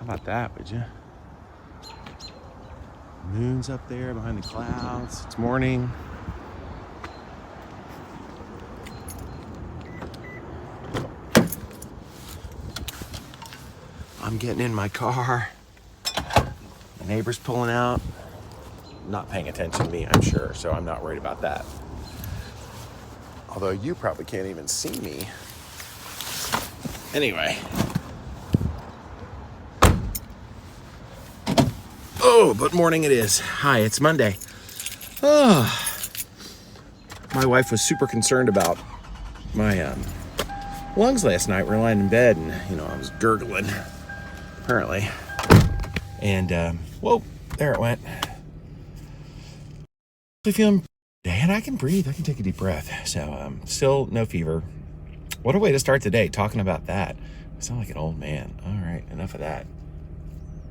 about that, would you? Moon's up there behind the clouds. It's morning. I'm getting in my car. The neighbor's pulling out. Not paying attention to me, I'm sure, so I'm not worried about that. Although you probably can't even see me. Anyway. Oh, but morning it is. Hi, it's Monday. Oh, my wife was super concerned about my lungs last night. We were lying in bed and, I was gurgling, apparently. And, whoa, there it went. I'm feeling, and I can breathe. I can take a deep breath. So, still no fever. What a way to start the day, talking about that. I sound like an old man. All right, enough of that.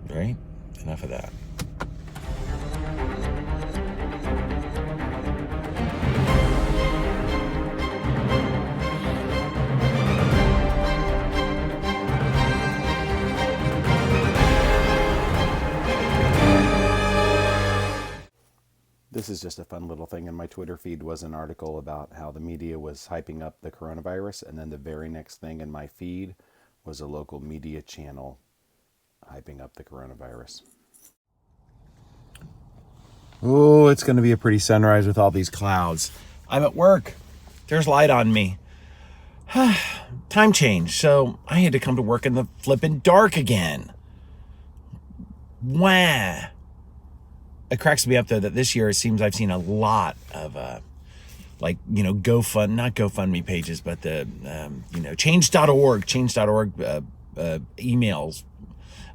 Right? Enough of that. This is just a fun little thing in my Twitter feed. Was an article about how the media was hyping up the coronavirus, and then the very next thing in my feed was a local media channel hyping up the coronavirus. Oh, it's going to be a pretty sunrise with all these clouds. I'm at work. There's light on me. Time change, so I had to come to work in the flippin' dark again. Wah. It cracks me up, though, that this year it seems I've seen a lot of, not GoFundMe pages, but the, change.org emails.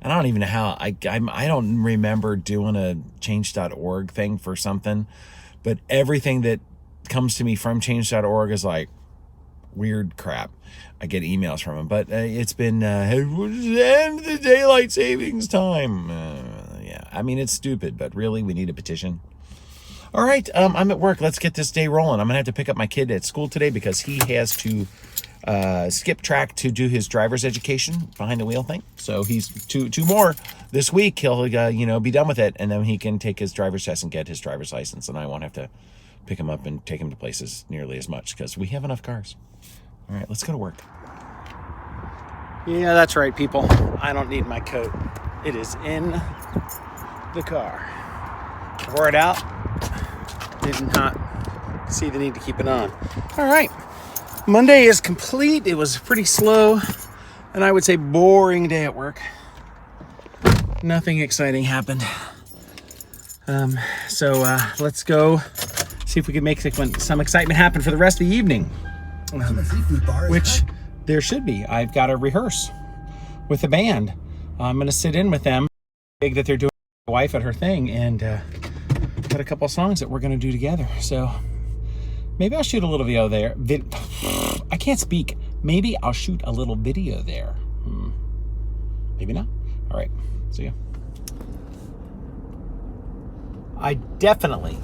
And I don't even know how, I don't remember doing a change.org thing for something, but everything that comes to me from change.org is like weird crap. I get emails from them, but it's been, end the daylight savings time. Yeah, I mean, it's stupid, but really, we need a petition. All right, I'm at work. Let's get this day rolling. I'm going to have to pick up my kid at school today because he has to skip track to do his driver's education behind the wheel thing. So he's two more this week. He'll, be done with it, and then he can take his driver's test and get his driver's license, and I won't have to pick him up and take him to places nearly as much because we have enough cars. All right, let's go to work. Yeah, that's right, people. I don't need my coat. It is in the car. I wore it out. Did not see the need to keep it on. All right. Monday is complete. It was pretty slow, and I would say boring day at work. Nothing exciting happened. So let's go see if we can make some excitement happen for the rest of the evening. Which there should be. I've got to rehearse with the band. I'm going to sit in with them. Big that they're doing my wife at her thing, and got a couple of songs that we're going to do together. So maybe I'll shoot a little video there. I can't speak. Maybe I'll shoot a little video there. Maybe not. All right. See ya. I definitely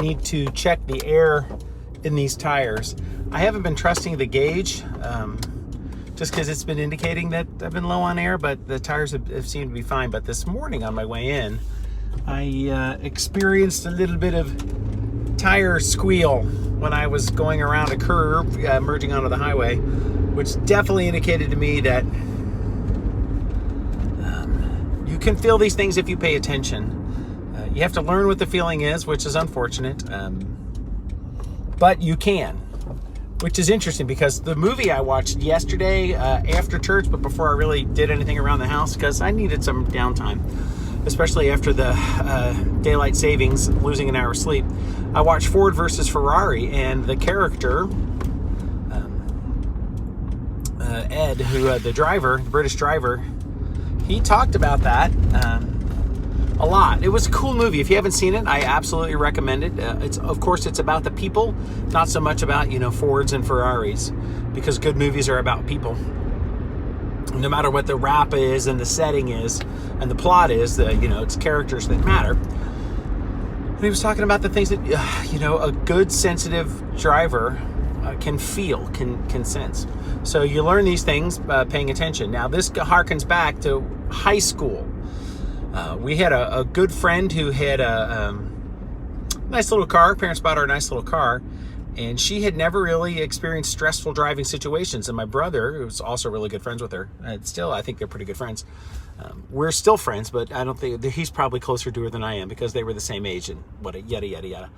need to check the air in these tires. I haven't been trusting the gauge just because it's been indicating that I've been low on air, but the tires have seemed to be fine. But this morning on my way in, I experienced a little bit of tire squeal when I was going around a curve, merging onto the highway, which definitely indicated to me that you can feel these things if you pay attention. You have to learn what the feeling is, which is unfortunate, but you can, which is interesting because the movie I watched yesterday after church, but before I really did anything around the house, because I needed some downtime, especially after the daylight savings, losing an hour of sleep. I watched Ford versus Ferrari, and the character, Ed, the driver, the British driver, he talked about that a lot. It was a cool movie. If you haven't seen it, I absolutely recommend it. It's about the people, not so much about, Fords and Ferraris, because good movies are about people. No matter what the rap is and the setting is and the plot is, it's characters that matter. And he was talking about the things that, a good, sensitive driver can feel, can sense. So you learn these things paying attention. Now, this harkens back to high school. We had a good friend who had a nice little car. Parents bought her a nice little car, and she had never really experienced stressful driving situations. And my brother, who's also really good friends with her, and still I think they're pretty good friends. We're still friends, but I don't think he's probably closer to her than I am because they were the same age and yada yada yada.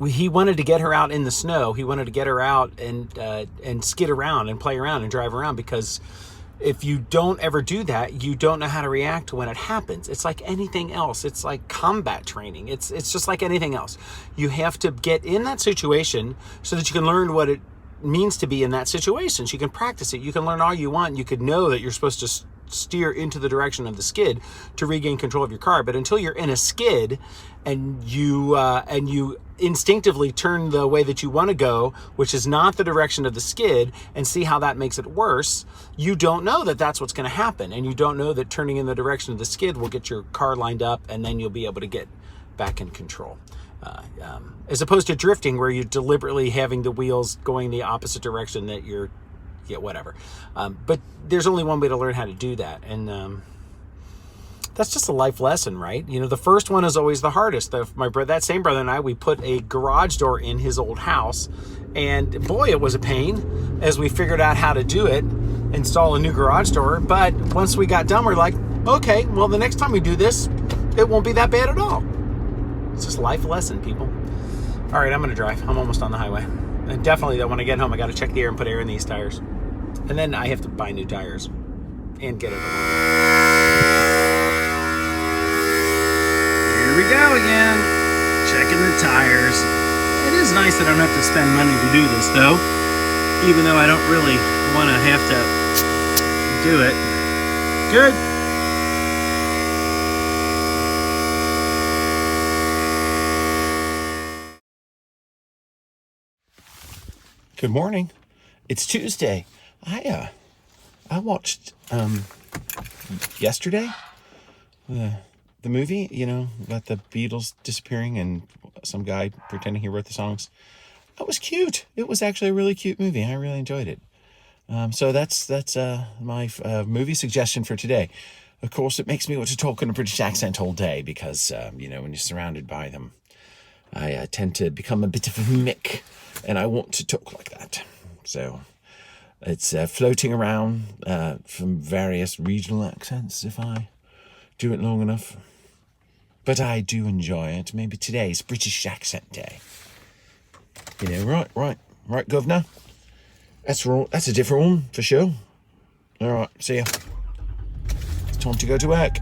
He wanted to get her out in the snow. He wanted to get her out and skid around and play around and drive around, because if you don't ever do that, you don't know how to react when it happens. It's like anything else. It's like combat training. It's just like anything else. You have to get in that situation so that you can learn what it means to be in that situation. So you can practice it. You can learn all you want. You could know that you're supposed to steer into the direction of the skid to regain control of your car. But until you're in a skid and you instinctively turn the way that you want to go, which is not the direction of the skid, and see how that makes it worse, you don't know that that's what's going to happen. And you don't know that turning in the direction of the skid will get your car lined up, and then you'll be able to get back in control. As opposed to drifting, where you're deliberately having the wheels going the opposite direction that you're, whatever. But there's only one way to learn how to do that. And that's just a life lesson, right? The first one is always the hardest. That same brother and I, we put a garage door in his old house, and boy, it was a pain as we figured out how to do it, install a new garage door. But once we got done, we're like, okay, well, the next time we do this, it won't be that bad at all. It's just a life lesson, people. All right, I'm going to drive. I'm almost on the highway. And definitely, when I get home, I got to check the air and put air in these tires. And then I have to buy new tires and get it. Here we go again, checking the tires. It is nice that I don't have to spend money to do this, though, even though I don't really want to have to do it. Good. Good morning. It's Tuesday. I watched yesterday the movie, about the Beatles disappearing and some guy pretending he wrote the songs. It was cute. It was actually a really cute movie. I really enjoyed it. So that's my movie suggestion for today. Of course, it makes me want to talk in a British accent all day because when you're surrounded by them, I tend to become a bit of a mick, and I want to talk like that. So it's floating around from various regional accents if I do it long enough. But I do enjoy it. Maybe today's British accent day. Right, governor. That's a different one for sure. All right, see ya. It's time to go to work.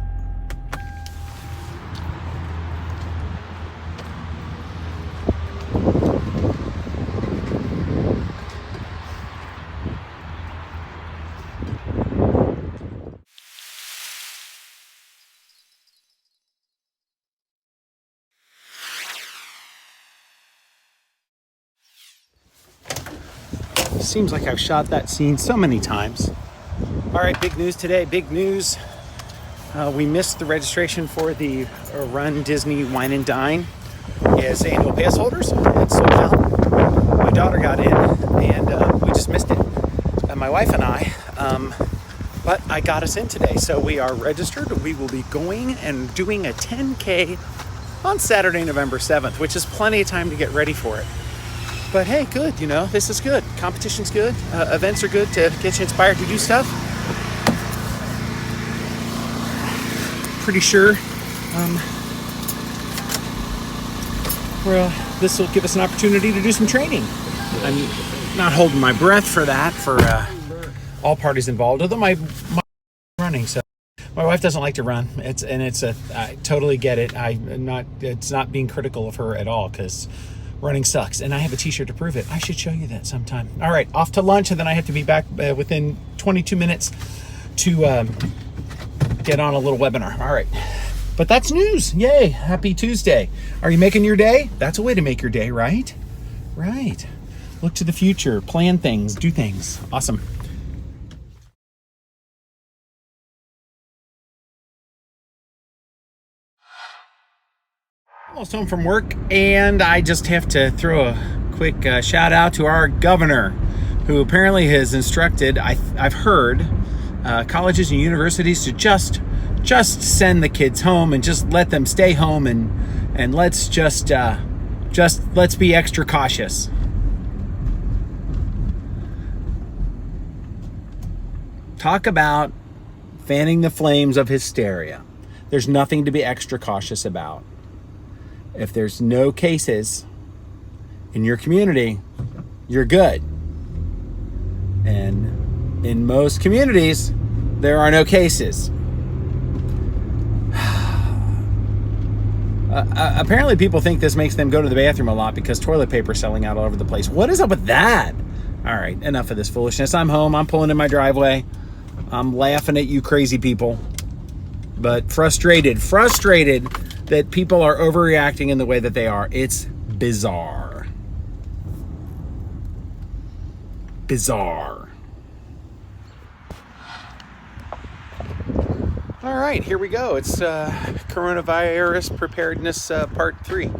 Seems like I've shot that scene so many times. All right, big news today. Big news. We missed the registration for the Run Disney Wine and Dine as annual pass holders. And so now my daughter got in, and we just missed it. And my wife and I, but I got us in today. So we are registered. We will be going and doing a 10K on Saturday, November 7th, which is plenty of time to get ready for it. But hey, good, this is good. Competition's good. Events are good to get you inspired to do stuff. Pretty sure this will give us an opportunity to do some training. I'm not holding my breath for that, for all parties involved, although my running, so my wife doesn't like to run. I totally get it. It's not being critical of her at all, because running sucks, and I have a t-shirt to prove it. I should show you that sometime. All right, off to lunch, and then I have to be back within 22 minutes to get on a little webinar. All right, but that's news. Yay, happy Tuesday. Are you making your day? That's a way to make your day, right? Right. Look to the future, plan things, do things. Awesome. Almost home from work, and I just have to throw a quick shout out to our governor, who apparently has instructed, I've heard, colleges and universities to just send the kids home and just let them stay home, and let's let's be extra cautious. Talk about fanning the flames of hysteria. There's nothing to be extra cautious about. If there's no cases in your community, you're good. And in most communities, there are no cases. Apparently people think this makes them go to the bathroom a lot because toilet paper is selling out all over the place. What is up with that? All right, enough of this foolishness. I'm home. I'm pulling in my driveway. I'm laughing at you crazy people. But frustrated that people are overreacting in the way that they are. It's bizarre. Bizarre. All right, here we go. It's coronavirus preparedness part 3.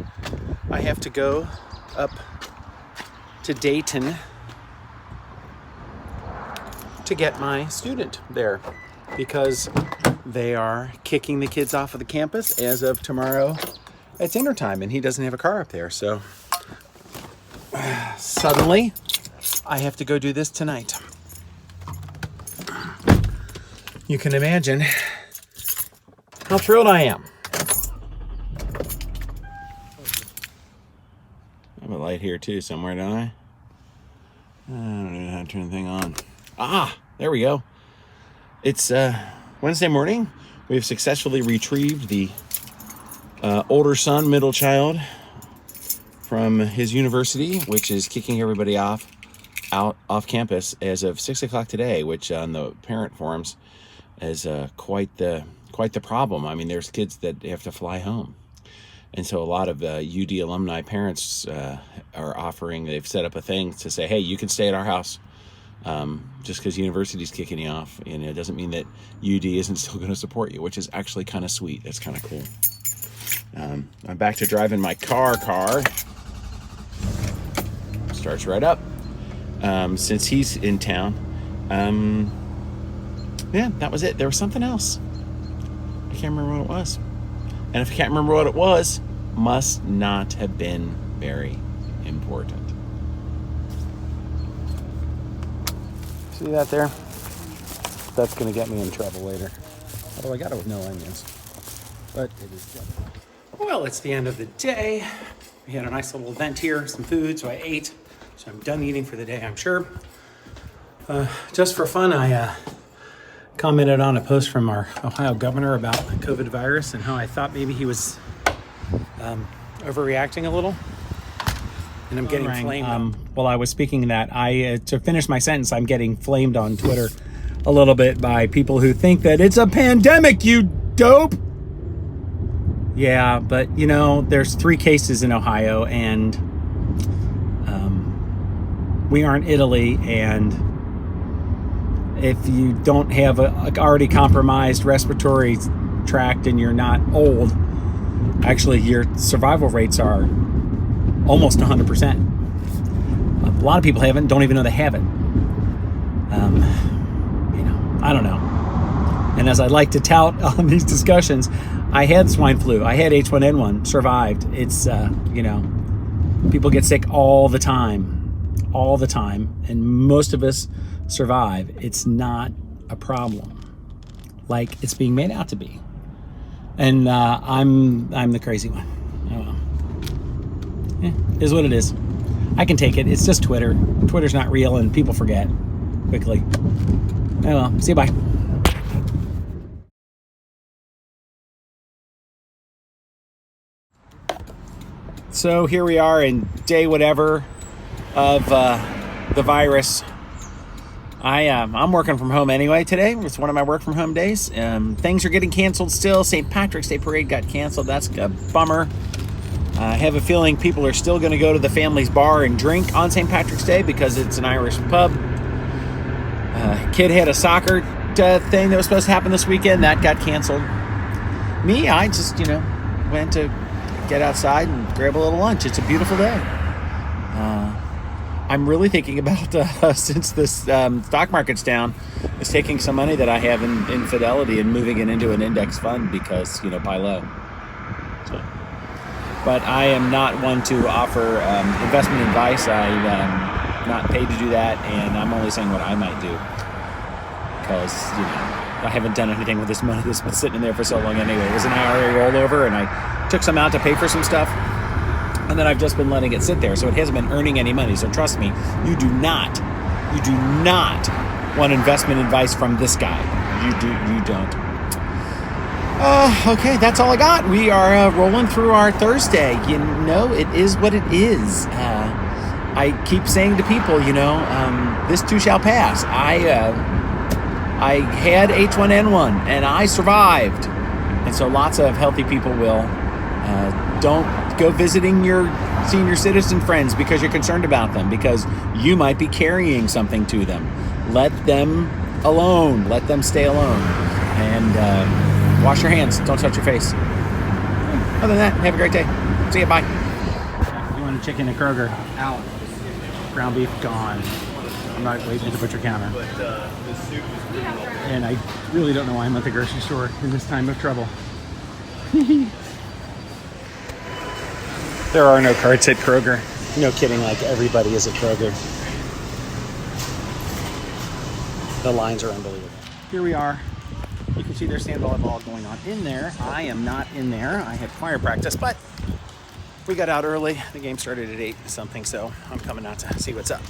I have to go up to Dayton to get my student there because they are kicking the kids off of the campus as of tomorrow at dinner time, and he doesn't have a car up there. So suddenly I have to go do this tonight. You can imagine how thrilled I am. I have a light here too somewhere, don't I? I don't know how to turn the thing on. Ah, there we go. It's Wednesday morning. We have successfully retrieved the older son, middle child, from his university, which is kicking everybody off campus as of 6 o'clock today, which on the parent forums is quite the problem. I mean, there's kids that have to fly home. And so a lot of UD alumni parents are offering, they've set up a thing to say, hey, you can stay at our house just because university's kicking you off. And it doesn't mean that UD isn't still going to support you, which is actually kind of sweet. That's kind of cool. I'm back to driving my car. Starts right up. Since he's in town. Yeah, that was it. There was something else. I can't remember what it was. And if I can't remember what it was, must not have been very important. See that there? That's going to get me in trouble later. Although I got it with no onions. But it is good. Well, it's the end of the day. We had a nice little event here, some food, so I ate. So I'm done eating for the day, I'm sure. Just for fun, I commented on a post from our Ohio governor about the COVID virus and how I thought maybe he was overreacting a little. And I'm getting flamed. While I was speaking that, to finish my sentence, I'm getting flamed on Twitter a little bit by people who think that it's a pandemic, you dope. Yeah, but there's 3 cases in Ohio, and we aren't Italy, and if you don't have a already compromised respiratory tract and you're not old, actually your survival rates are almost 100%. A lot of people have it and don't even know they have it. I don't know. And as I like to tout on these discussions, I had swine flu. I had H1N1, survived. It's, people get sick all the time, and most of us survive. It's not a problem like it's being made out to be. And I'm the crazy one. Oh well. Is what it is. I can take it. It's just Twitter. Twitter's not real, and people forget quickly. Oh well. See you. Bye. So here we are in day whatever of the virus. I'm working from home anyway today. It's one of my work from home days. Things are getting canceled still. St. Patrick's Day parade got canceled. That's a bummer. I have a feeling people are still going to go to the family's bar and drink on St. Patrick's Day because it's an Irish pub. Kid had a soccer thing that was supposed to happen this weekend. That got canceled. Me, I just, went to get outside and grab a little lunch. It's a beautiful day. I'm really thinking about, since this stock market's down, is taking some money that I have in Fidelity and moving it into an index fund because, buy low. So, but I am not one to offer investment advice. I'm not paid to do that, and I'm only saying what I might do because, I haven't done anything with this money that's been sitting in there for so long anyway. It was an IRA rollover, and I took some out to pay for some stuff. And then I've just been letting it sit there, so it hasn't been earning any money. So trust me, you do not want investment advice from this guy. You don't. Okay, that's all I got. We are rolling through our Thursday. It is what it is. I keep saying to people, this too shall pass. I had H1N1 and I survived, and so lots of healthy people will. Don't go visiting your senior citizen friends because you're concerned about them, because you might be carrying something to them. Let them alone. Let them stay alone. And wash your hands. Don't touch your face. Other than that, have a great day. See you. Bye. You want a chicken at Kroger? Out. Ground beef gone. I'm not waiting at the butcher counter. And I really don't know why I'm at the grocery store in this time of trouble. There are no carts at Kroger. No kidding, like everybody is at Kroger. The lines are unbelievable. Here we are. You can see there's sand volleyball going on in there. I am not in there. I had choir practice, but we got out early. The game started at 8 something, so I'm coming out to see what's up.